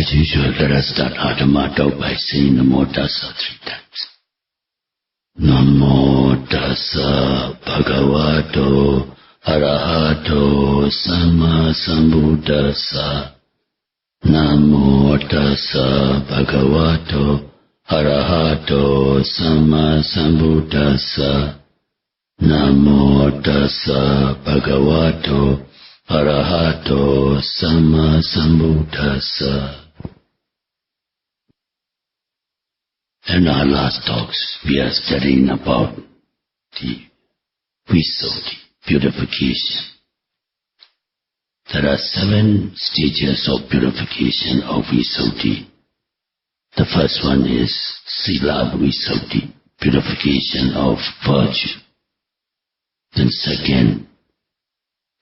As usual, let us start our Dhamma talk by saying Namo Tassa 3 times. Namo Tassa Bhagavato Arahato Sama Sambuddhassa. Namo Tassa Bhagavato Arahato Sama Sambuddhassa. Namo Tassa Bhagavato Arahato Sama Sambuddhassa. In our last talks, we are studying about the visuddhi, purification. There are 7 stages of purification of visuddhi. The first one is sila visuddhi, purification of virtue. Then second,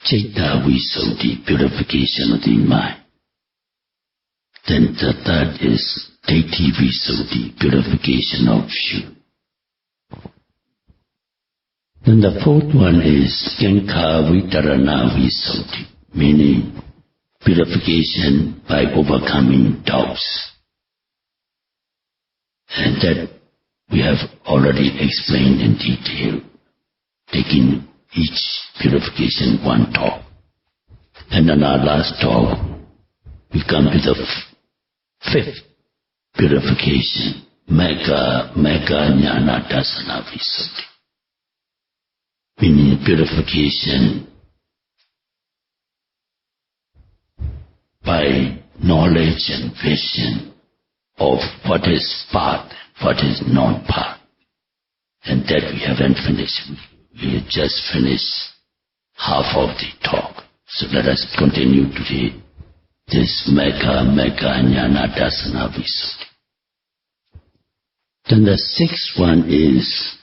citta visuddhi, purification of the mind. Then the third is Daithi visuddhi, purification of view. Then the fourth one is Khankha Vitarana visuddhi, meaning purification by overcoming doubts. And that we have already explained in detail, taking each purification one talk. And in our last talk, we come to the fifth purification, Mega Jnana Dassana visuddhi, meaning purification by knowledge and vision of what is path, what is non-path. And that we haven't finished. We have just finished half of the talk. So let us continue today this Mega Jnana Dassana visuddhi. Then the sixth one is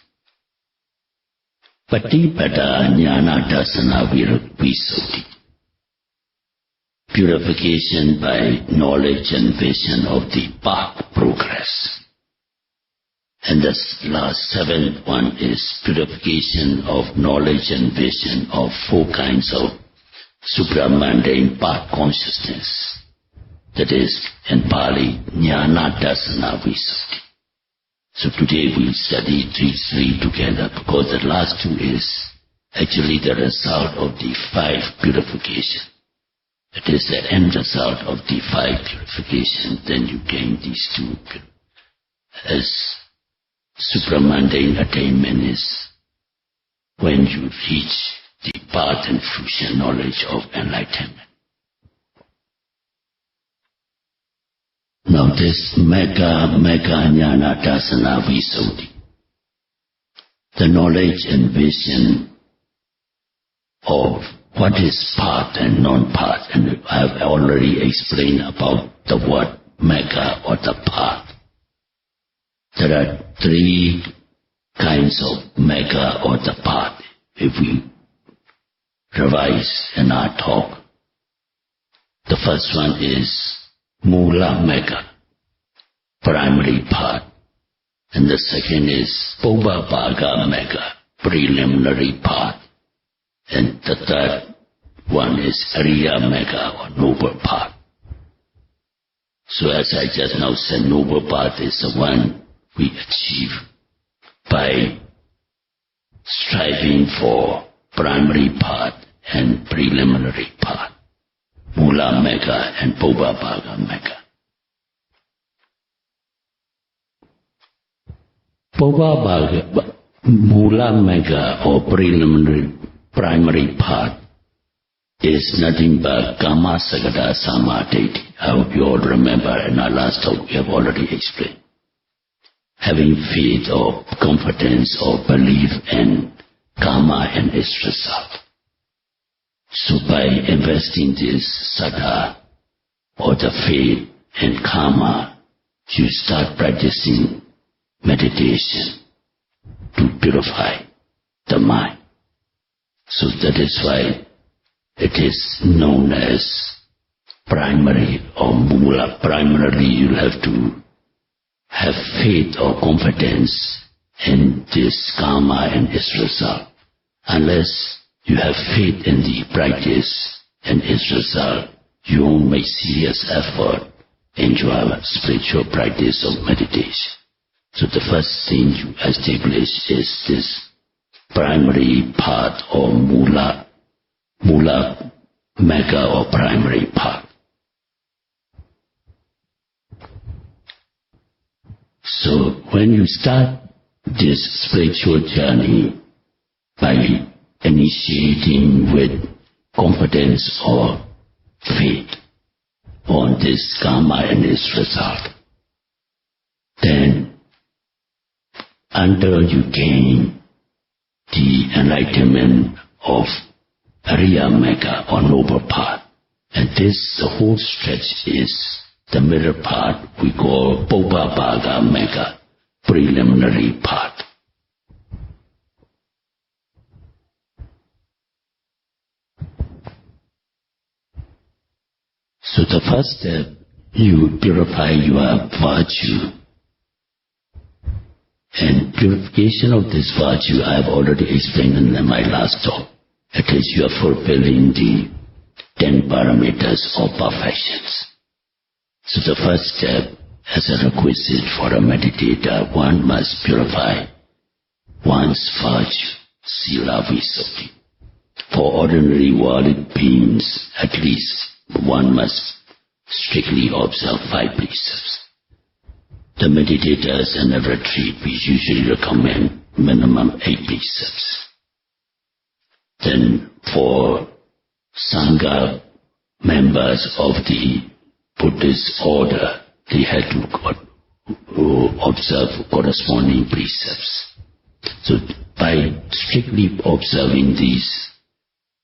Patipada Jnana Dassana visuddhi, purification by knowledge and vision of the path progress. And the last 7th one is purification of knowledge and vision of 4 kinds of supramundane path consciousness. That is, in Pali, Jnana Dassana visuddhi. So today we study these 3 together because the last 2 is actually the result of the 5 purification. It is the end result of the 5 purification. Then you gain these 2 as supramundane attainment is when you reach the path and fruition knowledge of enlightenment. Now this Mega Jnana Dassana visuddhi, the knowledge and vision of what is path and non-path, and I have already explained about the word Mega or the path. There are 3 kinds of Mega or the path. If we revise in our talk, the first one is Mula Mega, primary path, and the second is Bhava Mega, preliminary path, and the third one is Ariya Mega or noble path. So as I just now said, noble path is the one we achieve by striving for primary path and preliminary path, Mula Mega and Bhava Mega. Mula Mega or primary path is nothing but Kama Sagata Samadhi. I hope you all remember in our last talk we have already explained. Having faith or confidence or belief in Kama and its result. So by investing this Saddha or the faith in Kama, you start practicing meditation to purify the mind. So that is why it is known as primary or Mula. Primarily you have to have faith or confidence in this Kama and its result. Unless you have faith in the practice and its result, you won't make serious effort into a spiritual practice of meditation. So the first thing you establish is this primary part or mula mega or primary part. So when you start this spiritual journey by initiating with confidence or faith on this karma and its result, then until you gain the enlightenment of Ariya Mega or noble path, and this, the whole stretch is the middle part we call Bhava Mega, preliminary part. So the first step, you purify your virtue. And purification of this virtue I have already explained in my last talk. It is you are fulfilling the 10 parameters or perfections. So the first step, as a requisite for a meditator, one must purify one's virtue, sila visuddhi. For ordinary worldly beings, at least one must strictly observe 5 precepts. The meditators in a retreat, we usually recommend minimum 8 precepts. Then for Sangha members of the Buddhist order, they had to observe corresponding precepts. So by strictly observing these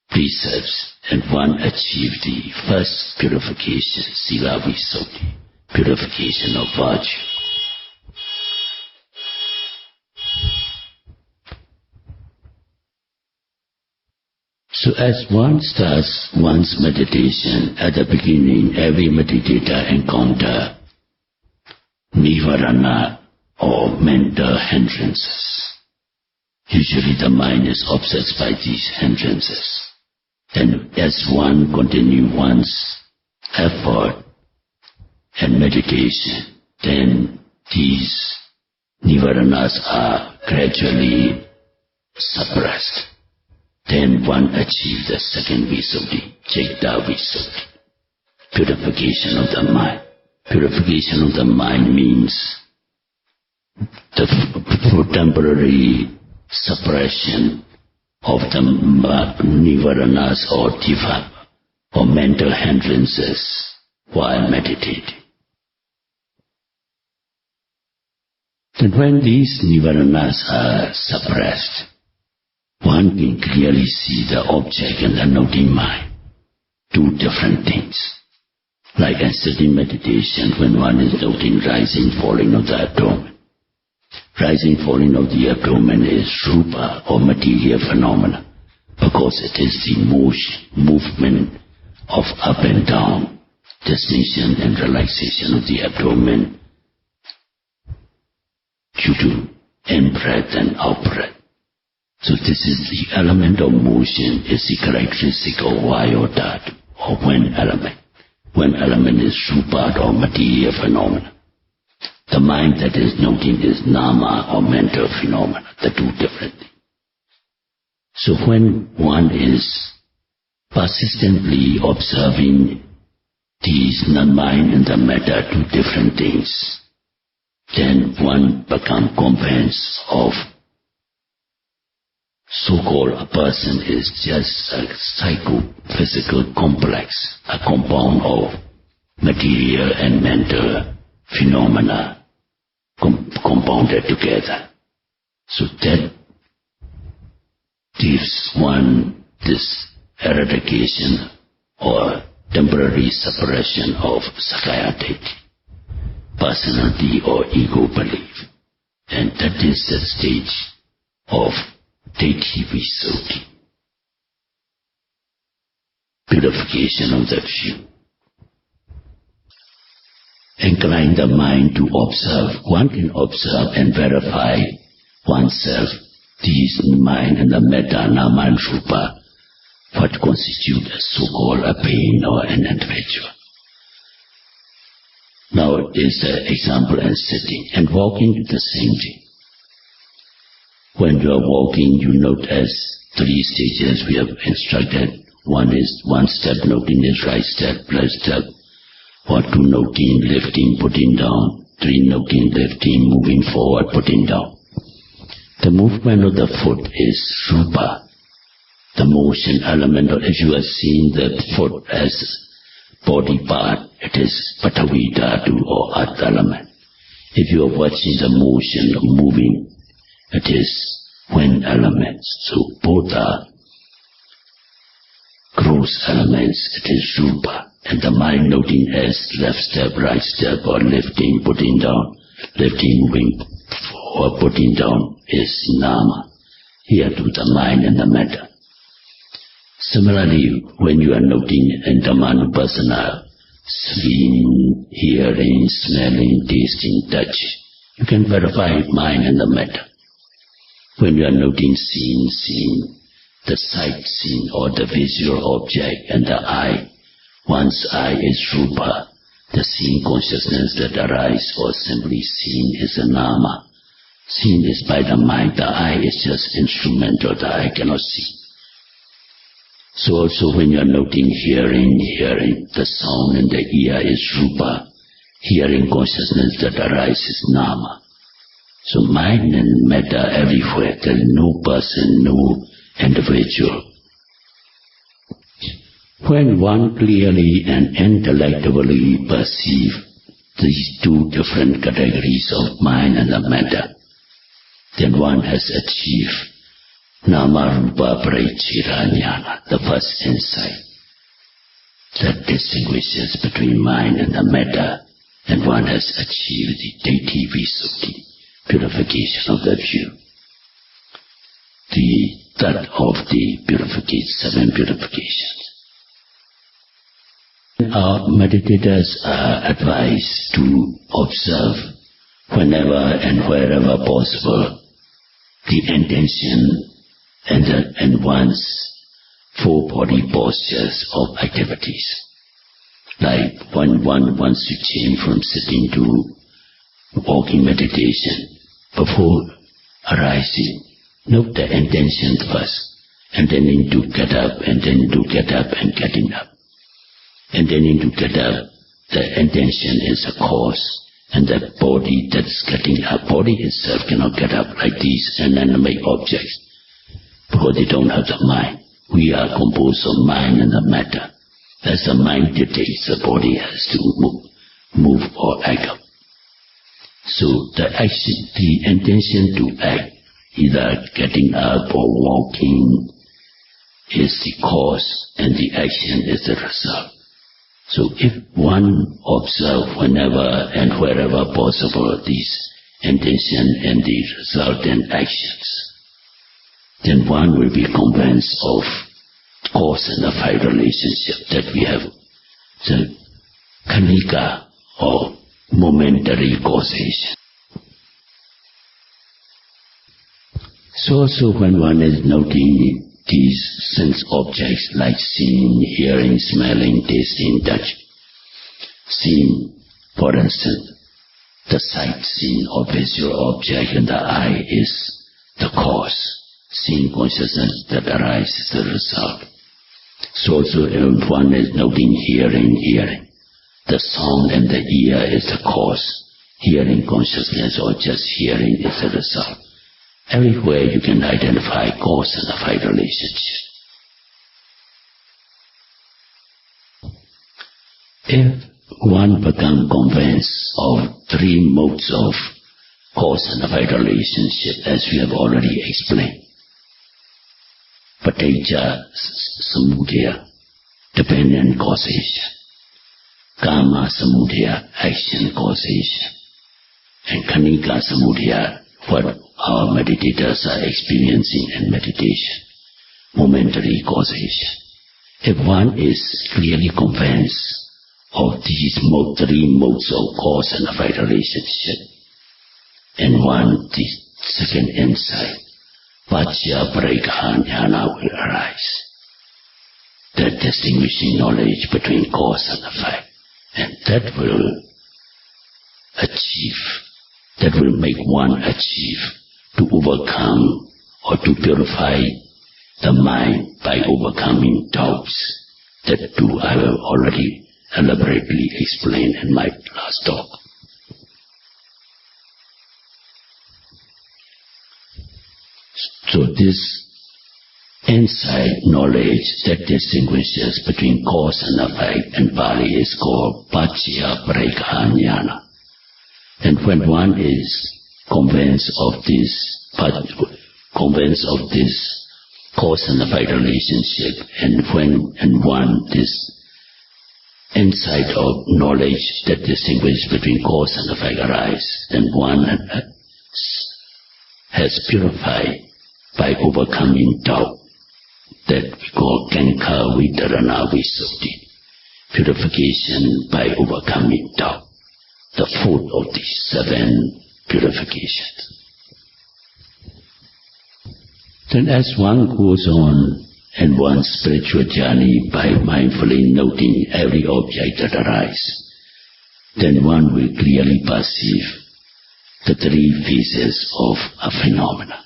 precepts, and one achieved the first purification, sila visuddhi, purification of virtue. So as one starts one's meditation, at the beginning, every meditator encounter nivarana or mental hindrances. Usually the mind is obsessed by these hindrances. And as one continues one's effort and meditation, then these nivaranas are gradually suppressed. Then one achieves the second visuddhi, citta visuddhi, purification of the mind. Purification of the mind means the temporary suppression of the nivaranas or diva or mental hindrances while meditating. Then when these nivaranas are suppressed, one can clearly see the object and the noting mind, 2 different things. Like in sitting meditation, when one is noting rising, falling of the abdomen. Rising, falling of the abdomen is rupa or material phenomena, because it is the movement of up and down, distension and relaxation of the abdomen due to in-breath and out-breath. So this is the element of motion, is the characteristic of Vayu Dhatu or wind element. Wind element is rupa or material phenomena. The mind that is noting is nama or mental phenomena, the 2 different things. So when one is persistently observing these non-mind and the metta, 2 different things, then one becomes convinced of so-called a person is just a psycho-physical complex, a compound of material and mental phenomena compounded together. So that gives one this eradication or temporary separation of Sakaya Deity, personality or ego belief. And that is the stage of Deity Visuddhi, purification of the view. Incline the mind to observe. One can observe and verify oneself, these mind and the metta, nama and rupa, what constitute a so-called a being or an individual. Now it is the example and sitting. And walking is the same thing. When you are walking, you note as 3 stages we have instructed. One is 1 step noting is right step, left step, or 2 noting, lifting, putting down, 3 noting, lifting, moving forward, putting down. The movement of the foot is rupa, the motion element. If you are seeing the foot as body part, it is patavi dhatu or earth element. If you are watching the motion of moving, it is wind elements. So both are gross elements, it is rupa. And the mind noting as left step, right step, or lifting, putting down, lifting, moving forward, putting down is nama. Here to the mind and the matter. Similarly, when you are noting in Vipassanā, seeing, hearing, smelling, tasting, touch, you can verify mind and the matter. When you are noting seeing, the sight seen or the visual object and the eye, one's eye is rupa, the seeing consciousness that arises or simply seen is a nama. Seen is by the mind, the eye is just instrumental, the eye cannot see. So also when you are noting hearing, the sound in the ear is rupa, hearing consciousness that arises is nama. So mind and matter everywhere, there is no person, no individual. When one clearly and intellectually perceives these 2 different categories of mind and the matter, then one has achieved nama rupa pariccheda jnana, the first insight that distinguishes between mind and the matter, and one has achieved the deity visuddhi, purification of the view. The third of the 7 purifications. Our meditators are advised to observe whenever and wherever possible the intention and one's 4 body postures of activities. Like when one wants to change from sitting to walking meditation, before arising, note the intention first, and then into get up, and then to get up and getting up. And then into get up, the intention is a cause, and that body that's getting up, body itself cannot get up like these and animate objects, because they don't have the mind. We are composed of mind and the matter. As the mind dictates, the body has to move or act up. So the action, the intention to act, either getting up or walking, is the cause and the action is the result. So if one observes whenever and wherever possible these intention and the resultant actions, then one will be convinced of cause and effect relationship that we have, the kanika or momentary causation. So also when one is noting these sense objects like seeing, hearing, smelling, tasting, touch. Seeing, for instance, the sight seen or visual object in the eye is the cause. Seeing consciousness that arises the result. So also if one is noting hearing, the sound in the ear is the cause. Hearing consciousness or just hearing is the result. Everywhere you can identify cause and effect relationship. If one becomes convinced of 3 modes of cause and effect relationship, as we have already explained, paticca samudaya, dependent causation, kama samudaya, action causation, and kanika samudaya, what our meditators are experiencing in meditation, momentary causation. If one is clearly convinced of these 3 modes of cause and effect relationship, and one, the second insight, Vajja Parikkha Jnana will arise. The distinguishing knowledge between cause and effect. And that will achieve, that will make one achieve to overcome or to purify the mind by overcoming doubts. That too I have already elaborately explained in my last talk. So this insight knowledge that distinguishes between cause and effect in Pali is called Paccaya Parikkha. And when one is convinced of this cause and effect relationship, and when one this insight of knowledge that distinguishes between cause and effect arises, then one has purified by overcoming doubt, that we call Kanka Vitarana Visuddhi, purification by overcoming doubt, the fourth of these 7 purifications. Then as one goes on in one's spiritual journey by mindfully noting every object that arises, then one will clearly perceive the 3 phases of a phenomena.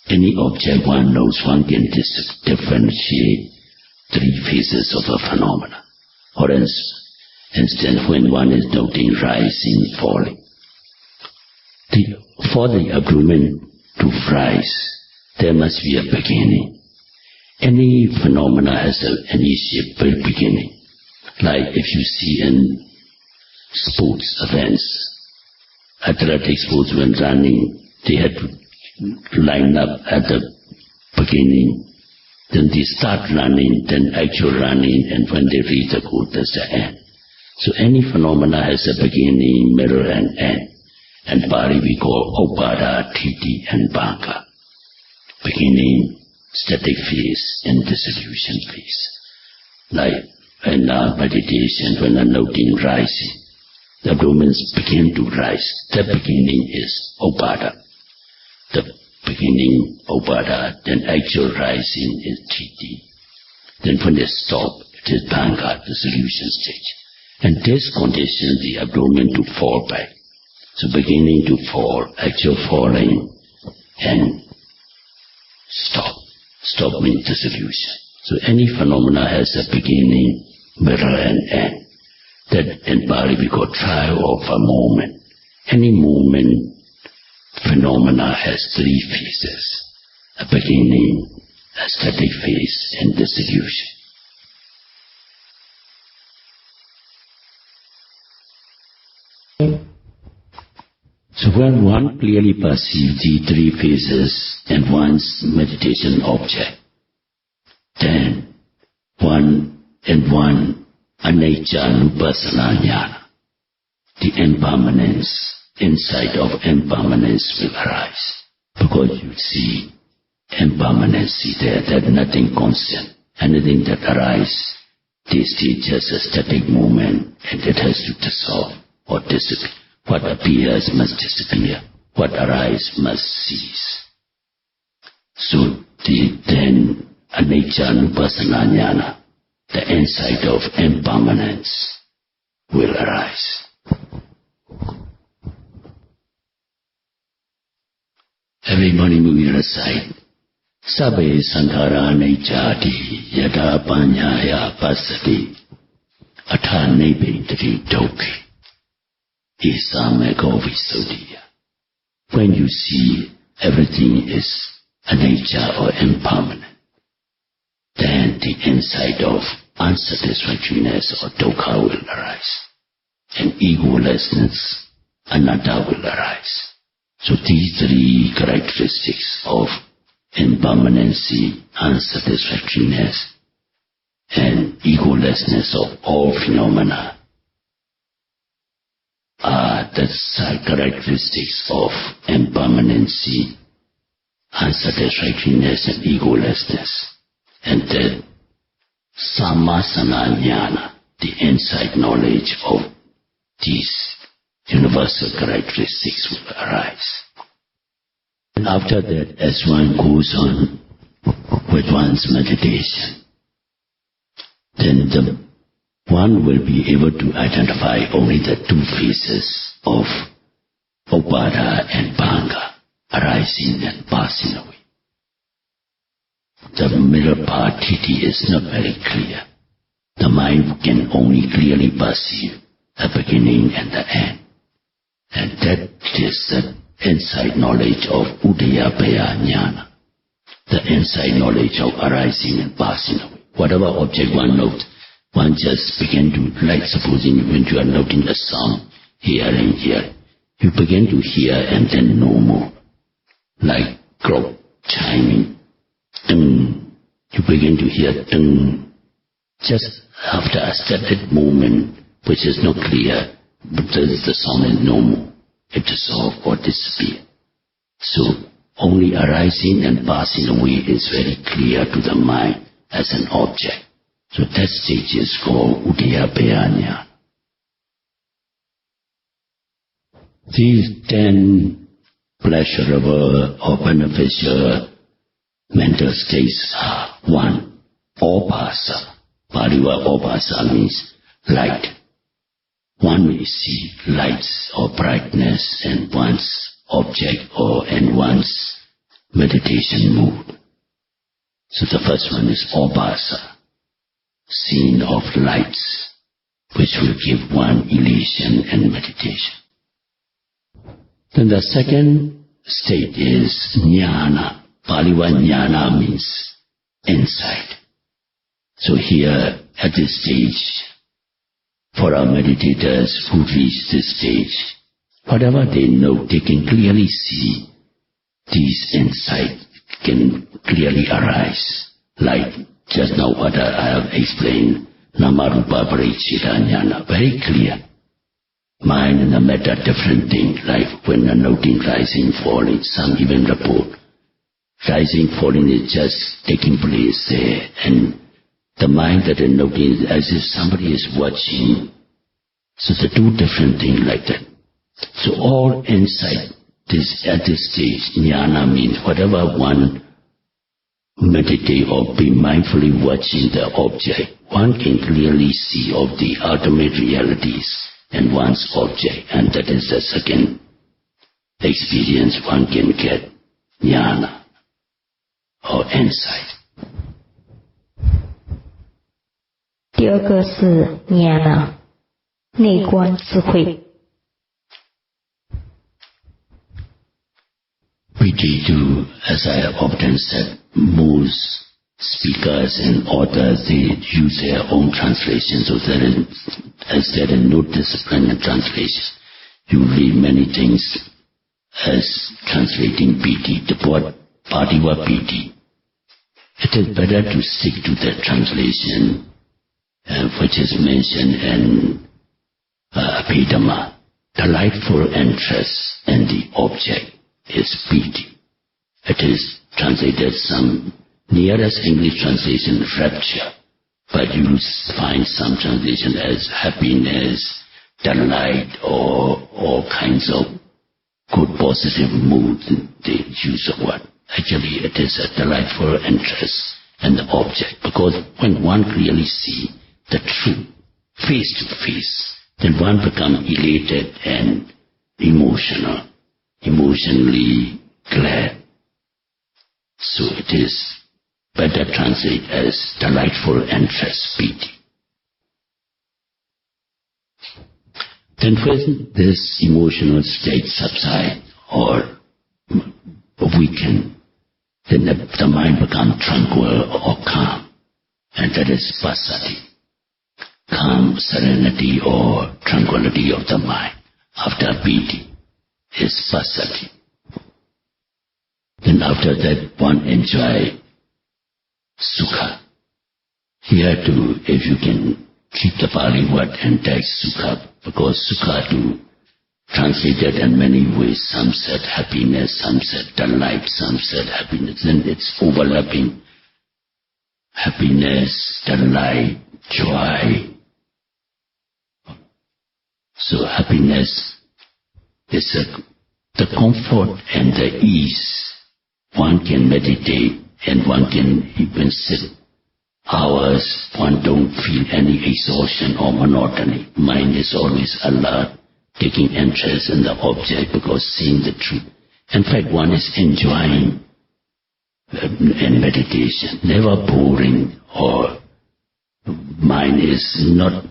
Any object one knows, one can differentiate 3 phases of a phenomena. For instance, when one is noting rising, falling, for the agreement to rise, there must be a beginning. Any phenomena has an initial beginning. Like if you see in sports events, athletic sports, when running, they had to line up at the beginning, then they start running, then actual running, and when they reach the goal, that's the end. So any phenomena has a beginning, middle, and end. And Pali we call Upada, Thiti, and Bhanga. Beginning, static phase, and dissolution phase. Like in meditation, when a noting rising, the abdomens begin to rise. The beginning is Upada. The beginning, Upada, then actual rising is Thiti. Then when they stop, it is Bhanga, the solution stage. And this conditions the abdomen to fall back. So beginning to fall, actual falling, and stop. Stop means dissolution. So any phenomena has a beginning, middle, and end. That in Pali we call trial of a moment. Any moment, phenomena has 3 phases: a beginning, a static phase, and dissolution. So when one clearly perceives the 3 phases in one's meditation object, then one anicca Vipassanā jnana, the impermanence, insight of impermanence will arise. Because you see impermanence there, that nothing constant. Anything that arises, this is just a static moment, and it has to dissolve or disappear. What appears must disappear. What arises must cease. So then anicca Vipassanā jnana, the insight of impermanence, will arise. Everybody will recite Sabbe Sankhara Anicca Yada Panyaya Pasati Atha Nibbedati Dukkhi Isameko Visuddhi. When you see everything is anicca or impermanent, then the insight of unsatisfactoriness or dukkha will arise, and egolessness, anatta, will arise. So these 3 characteristics of impermanency, unsatisfactoriness, and egolessness of all phenomena are the characteristics of impermanency, unsatisfactoriness, and egolessness. And that Sammasana jnana, the insight knowledge of these universal characteristics will arise. And after that, as one goes on with one's meditation, then one will be able to identify only the 2 phases of upada and bhanga, arising and passing away. The middle part, titi, is not very clear. The mind can only clearly perceive the beginning and the end. And that is the inside knowledge of udayabhaya jnana, the inside knowledge of arising and passing away. Whatever object one notes, one just begin to, like supposing when you are noting a sound, hearing here, you begin to hear and then no more. Like clock chiming, ding, you begin to hear ding. Just after a static moment, which is not clear, but the sound is no more. It dissolves or disappears. So only arising and passing away is very clear to the mind as an object. So that stage is called udayabhaya jnana. These 10 pleasurable or beneficial mental states are 1. Obhasa. Paliwa obhasa means light. One may see lights or brightness in one's object or in one's meditation mood. So the first one is obhasa, scene of lights, which will give one elation and meditation. Then the second state is jnana. Paliwa jnana means insight. So here at this stage, for our meditators who reach this stage, whatever they know, they can clearly see these insights can clearly arise. Like just now what I have explained, Namarupa Paricchita Jnana, very clear. Mind and the metta different thing, like when the noting rising, falling, some even report. Rising, falling is just taking place there, and the mind that is noting as if somebody is watching. So the two different things like that. So all insight at this stage, jnana means whatever one meditate or be mindfully watching the object, one can clearly see of the ultimate realities in one's object, and that is the second experience one can get, jnana or insight. 第二个是 jnana， 内观智慧。Pity too, as I have often said, most speakers and authors, they use their own translation, so as there is no discipline in translation, you read many things as translating piti, the word patiwa piti. It is better to stick to the translation which is mentioned in Abhidhamma. Delightful interest in the object is piti. It is translated some nearest English translation rapture, but you find some translation as happiness, delight, or all kinds of good positive mood. They use the word. Actually, it is a delightful interest in the object, because when one clearly see the truth face to face, then one becomes elated and emotionally glad. So it is better translated as delightful interest, piti. Then when this emotional state subsides or weaken, then the mind becomes tranquil or calm, and that is passaddhi. Calm, serenity or tranquility of the mind after piti is passaddhi. Then after that one enjoy sukha. Here too, if you can keep the Pali word and text sukha, because sukha too translated in many ways. Some said happiness, some said delight, some said happiness. Then it's overlapping. Happiness, delight, joy. So happiness is the comfort and the ease. One can meditate and one can even sit hours. One don't feel any exhaustion or monotony. Mind is always alert, taking interest in the object because seeing the truth. In fact, one is enjoying in meditation, never boring, or mind is not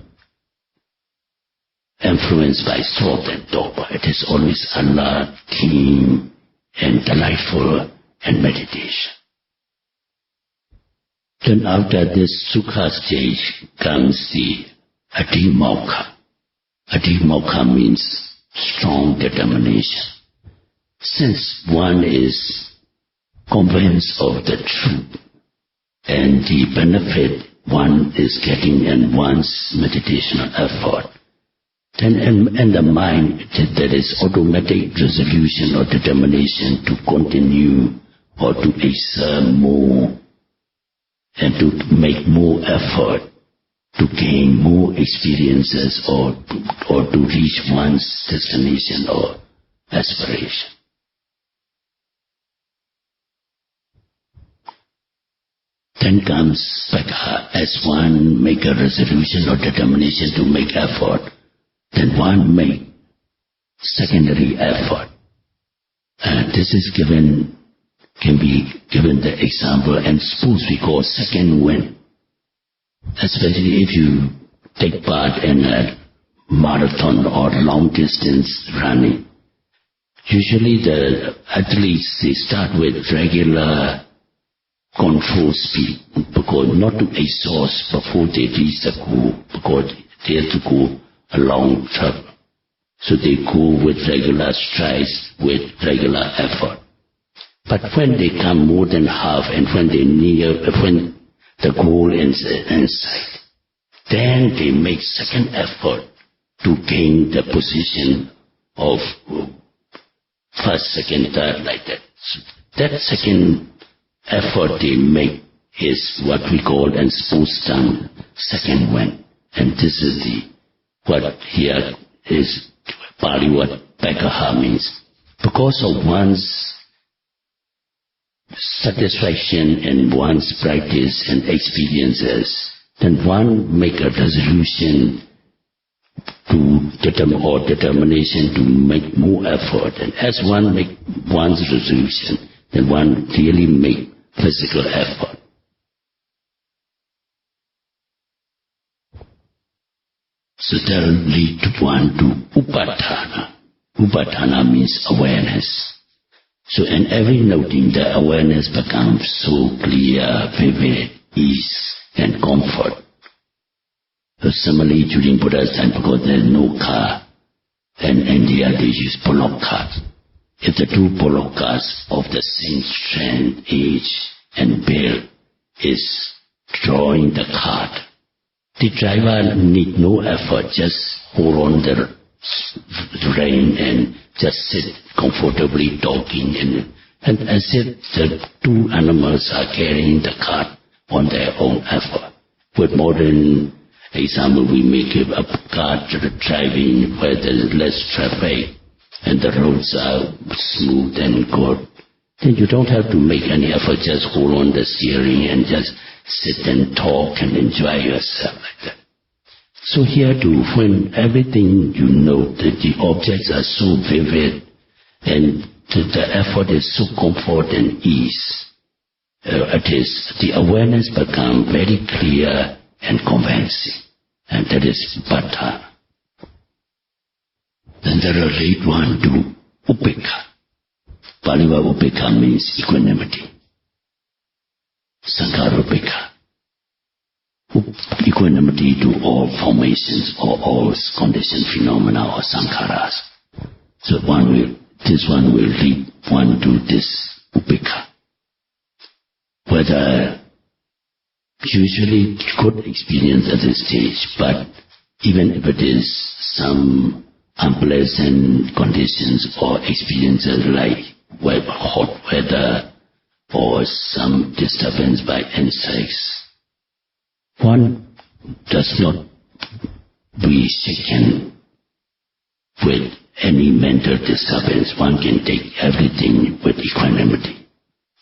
influenced by thought and dogma. It is always alert, keen, and delightful in meditation. Then after this sukha stage comes the adhimokha. Adhimokha means strong determination. Since one is convinced of the truth and the benefit one is getting in one's meditational effort, then in the mind there is automatic resolution or determination to continue or to exert more and to make more effort to gain more experiences or to reach one's destination or aspiration. Then comes Pekha. As one make a resolution or determination to make effort, then one make secondary effort. And this is can be given the example and suppose we call second wind. Especially if you take part in a marathon or long distance running. Usually the athletes, they start with regular control speed because not to exhaust before they reach the goal, because they have to go a long travel. So they go with regular strides, with regular effort. But when they come more than half and when the goal is in sight, then they make second effort to gain the position of first, second, third, like that. So that second effort they make is what we call in sports term second wind. And this is what here is Pali what Pekaha means. Because of one's satisfaction in one's practice and experiences, then one make a resolution to determination to make more effort. And as one make one's resolution, then one really make physical effort. So that will lead one to Upadana. Upadana means awareness. So in every noting, the awareness becomes so clear, vivid, ease, and comfort. So similarly, during Buddha's time, because there is no car, in India they use bullock carts. If the two bullock carts of the same strength, age, and build is drawing the cart, the driver need no effort, just hold on the rein and just sit comfortably talking and as if the two animals are carrying the cart on their own effort. With modern example, we make a cart driving where there is less traffic and the roads are smooth and good. Then you don't have to make any effort, just hold on the steering and just sit and talk and enjoy yourself like that. So here too, when everything you know, that the objects are so vivid and the effort is so comfort and ease, it is the awareness become very clear and convincing, and that is Bhatta. Then there are late one to Upekha. Paliva Upekha means equanimity. Sankhara Upekha. Equanimity to all formations or all conditioned phenomena or sankharas. So this one will lead one to this upekha. Whether usually good experience at this stage, but even if it is some unpleasant conditions or experiences like hot weather or some disturbance by insects, one does not be shaken with any mental disturbance. One can take everything with equanimity.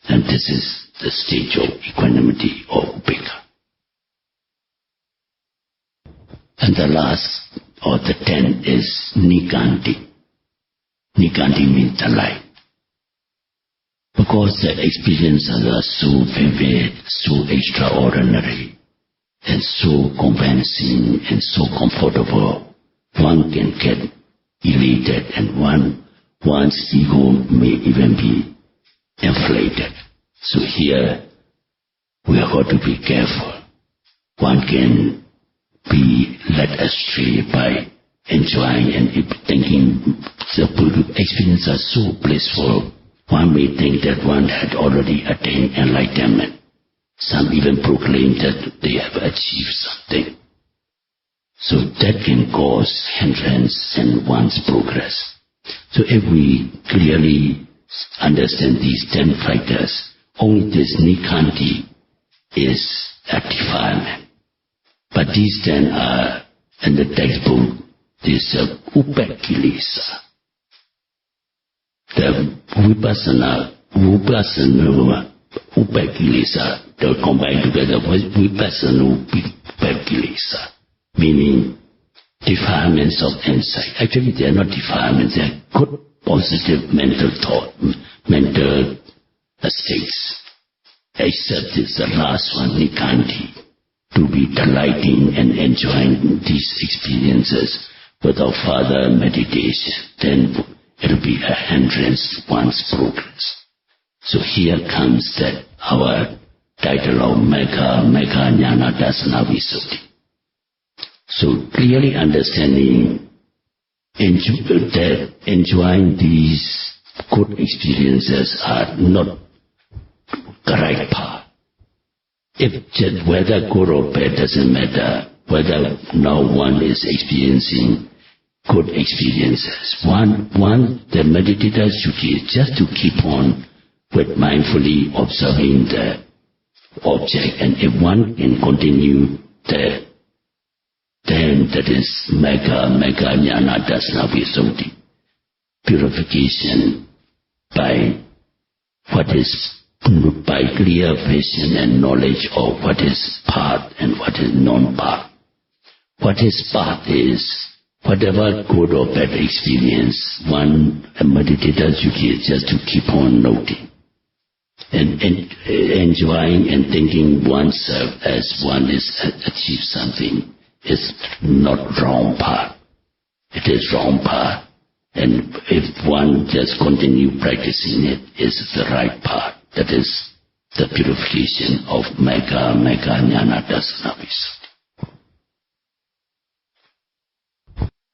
And this is the stage of equanimity or upekha. And the last or the 10th is Nikanti. Nikanti means the light. Because the experiences are so vivid, so extraordinary, and so convincing and so comfortable, one can get elated and one's ego may even be inflated. So here we have got to be careful. One can be led astray by enjoying and thinking the experiences are so blissful. One may think that one had already attained enlightenment. Some even proclaim that they have achieved something. So that can cause hindrance in one's progress. So if we clearly understand these 10 factors, only this Nikanti is a defilement. But these 10 are in the textbook, this Upekilesa. The Vipassanā, Upekilesa, they're combined together with Vipassanā, Upekilesa, meaning defilements of insight. Actually, they are not defilements, they are good, positive mental thought, mental states. Except it's the last one, Nikanti, to be delighting and enjoying these experiences without further meditation. Then it'll be a hindrance to one's progress. So here comes that our title of Mega Jnana Dasana Visuddhi. So clearly understanding that enjoying these good experiences are not the right path. If whether good or bad doesn't matter, whether now one is experiencing good experiences. The meditator's duty is just to keep on with mindfully observing the object, and if one can continue there, then that is Mega Jnana Dasana Visuddhi. Purification by clear vision and knowledge of what is path and what is non-path. What is path is whatever good or bad experience, a meditator's duty is just to keep on noting and enjoying and thinking oneself as one is achieved something is not wrong path. It is wrong path, and if one just continue practicing it, is the right path. That is the purification of Mega Jnana Dasana Visuddhi.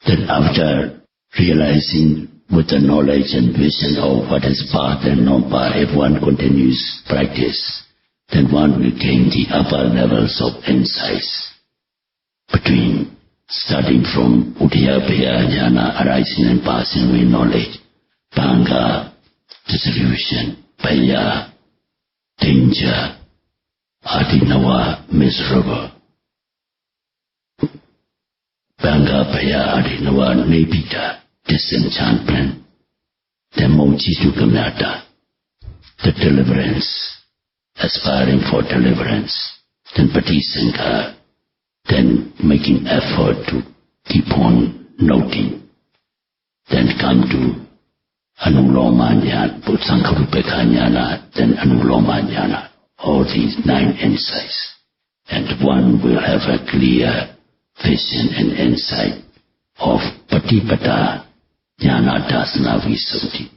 Then after realizing with the knowledge and vision of what is path and non-path, if one continues practice, then one will gain the upper levels of insights between starting from Udayabhaya Jnana, arising and passing with knowledge, Bhanga, dissolution, Bhaya, danger, Adinava, miserable. Bhanga, Bhaya, Adinava, Nibbida, disenchantment. Then Mojitu Kamyata, the deliverance, aspiring for deliverance. Then Patisankha, then making effort to keep on noting. Then come to Anuloma Jnana, Sankharupekkha Jnana, then Anuloma Jnana. All these 9 insights. And one will have a clear vision and insight of Patipada Jnana Dasana Visuddhi.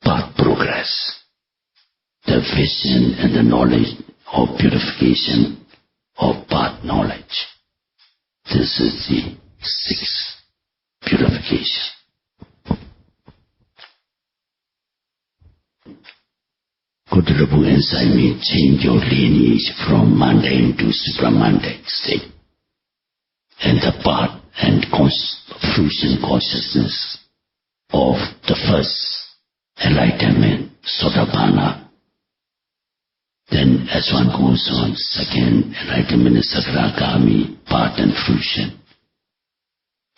Path progress. The vision and the knowledge of purification of path knowledge. This is the 6th purification. Good insight means change your lineage from mundane to supramundane state. And the path and fruition consciousness of the first enlightenment, Sotapanna. Then as one goes on, second enlightenment is Sagragami, path and fruition.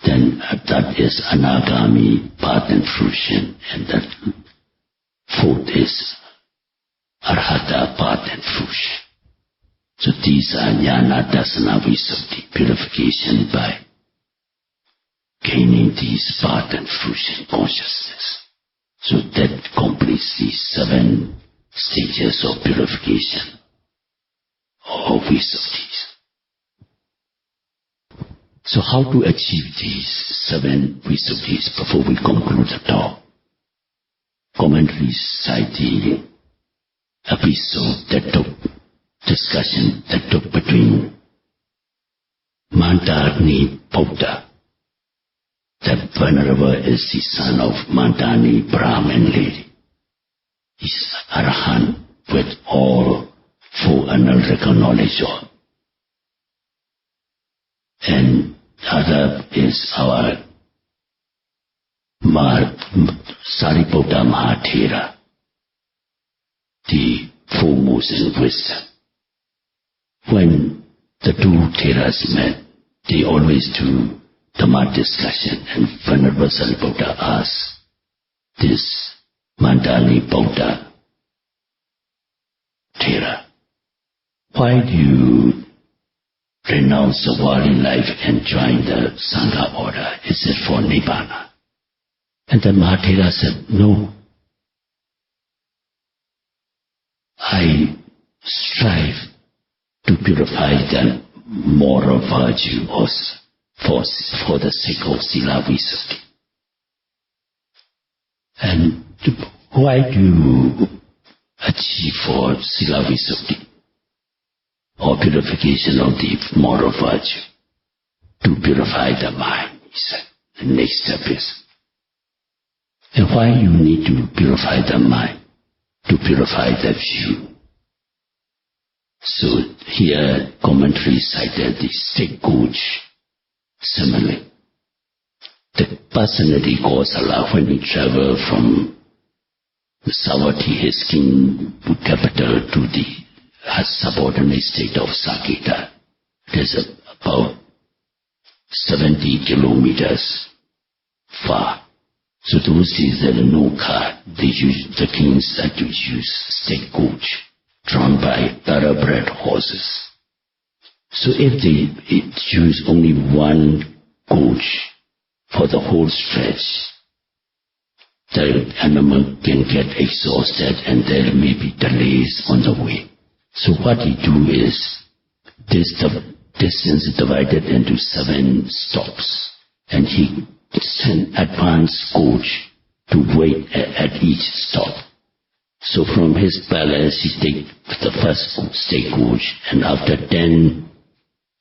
Then that is Anagami, path and fruition. And that 4th is Arhata, path and fruition. So these are jnana, dasana, visuddhi, purification by gaining these path and fruition consciousness. So that completes these 7 stages of purification or visuddhis. So how to achieve these 7 visuddhis before we conclude the talk? Commentaries cite the episode that took discussion that took between Mandani Buddha. That venerable is the son of Mandani Brahmin lady. He's Arahant with all 4 analytical knowledge of. And the other is our Sariputta Mahathera, the foremost in wisdom. When the 2 Theras met, they always do Dhamma discussion, and Venerable Sariputta asked this Mandani Buddha Thera, why do you renounce the worldly life and join the Sangha order? Is it for Nibbana? And then Mahathera said, no. I strive to purify the moral virtue for the sake of Sila Visuddhi. And why do you achieve for Sila Visuddhi or purification of the moral virtue? To purify the mind, he said. The next step is. And why you need to purify the mind? To purify the view. So here commentary cited the stick-coach simile. The personality Kosala, when he traveled from Savatthi, his king capital, to the subordinate state of Saketa, it is about 70 kilometers far. So those days there were no car. The kings had to use stick-coach, drawn by thoroughbred horses. So if they choose only one coach for the whole stretch, the animal can get exhausted and there may be delays on the way. So what he do is, the distance is divided into 7 stops, and he send advance coach to wait at each stop. So from his palace he take the first stagecoach, and after 10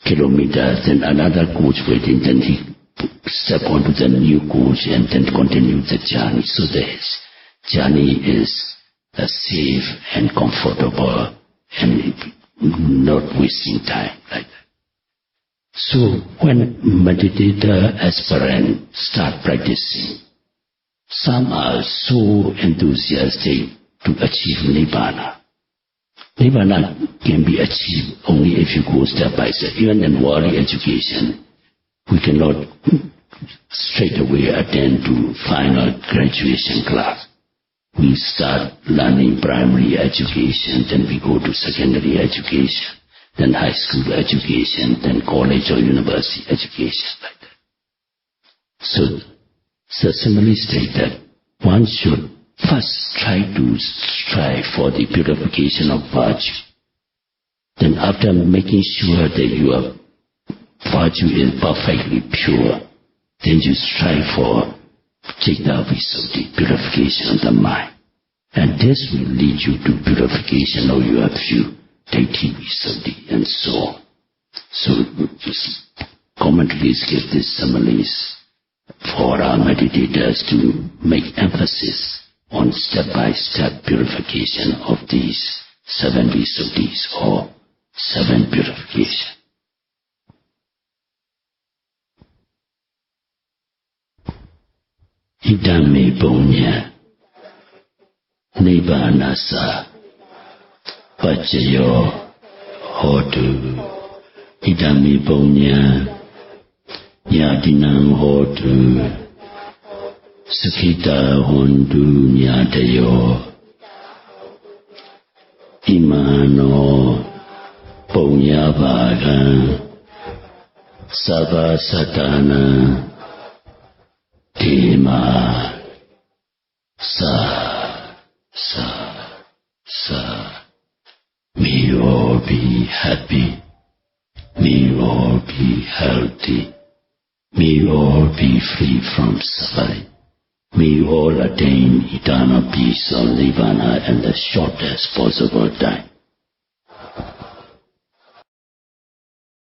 kilometers then another coach waiting, then he step onto the new coach and then continue the journey. So the journey is safe and comfortable and not wasting time like that. So when meditator aspirant start practicing, some are so enthusiastic to achieve Nibbana. Nibbana can be achieved only if you go step by step. Even in worldly education, we cannot straight away attend to final graduation class. We start learning primary education, then we go to secondary education, then high school education, then college or university education, like that. So similarly state that one should first try to strive for the purification of virtue. Then after making sure that your virtue is perfectly pure, then you strive for Citta Visuddhi, purification of the mind. And this will lead you to purification of your view, Daithi Visuddhi, and so on. So commentaries give these similes for our meditators to make emphasis on step-by-step purification of these 7 Visuddhis or 7 purifications. Idame punya Nibbanasa Pacayo Hotu. Idame punya Yadinam Hotu Sakita Hondu Nyadayo Imano Punya Bhagan Sabha Satana Tima Sa May you all be happy. May you all be healthy. May you all be free from suffering. May you all attain eternal peace or nirvana in the shortest possible time.